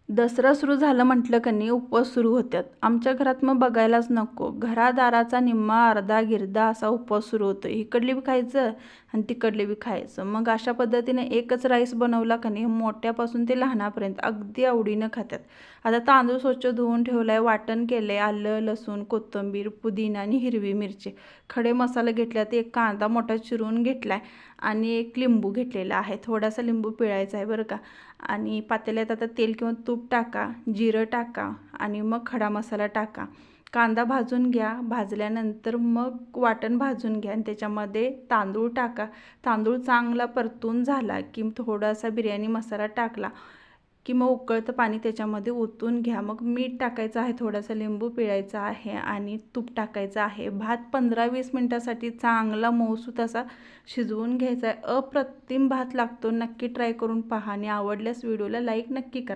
दसरा सुरू झालं म्हटलं की नाही उपवास सुरू होतात. आमच्या घरात मग बघायलाच नको. घरादाराचा निम्मा अर्धा गिरदा असा उपवास सुरू होतो. इकडले बी खायचं आणि तिकडले बी खायचं. मग अशा पद्धतीने एकच राईस बनवला का नाही मोठ्यापासून ते लहानापर्यंत अगदी आवडीनं खातात. आता तांदूळ स्वच्छ धुवून ठेवलाय, वाटण केलंय, आलं, लसूण, कोथिंबीर, पुदिना आणि हिरवी मिरची. खडे मसाले घेतल्यात, एक कांदा मोठा चिरून घेतलाय आणि एक लिंबू घेतलेला आहे. थोडासा लिंबू पिळायचा आहे बरं का. आणि पातेल्यात आता तेल किंवा तूप टाका, जिरं टाका आणि मग खडा मसाला टाका. कांदा भाजून घ्या, भाजल्यानंतर मग वाटण भाजून घ्या आणि त्याच्यामध्ये तांदूळ टाका. तांदूळ चांगला परतून झाला की थोडासा बिर्याणी मसाला टाकला की मग उकळतं पाणी त्याच्यामध्ये ओतून घ्या. मग मीठ टाकायचं आहे, थोडासा लिंबू पिळायचा आहे आणि तूप टाकायचं आहे. भात 15-20 मिनटासाठी चांगला मऊसूत असा शिजवून घ्यायचा आहे. अप्रतिम भात लागतो. नक्की ट्राय करून पहा आणि आवडल्यास व्हिडिओला लाईक नक्की करा.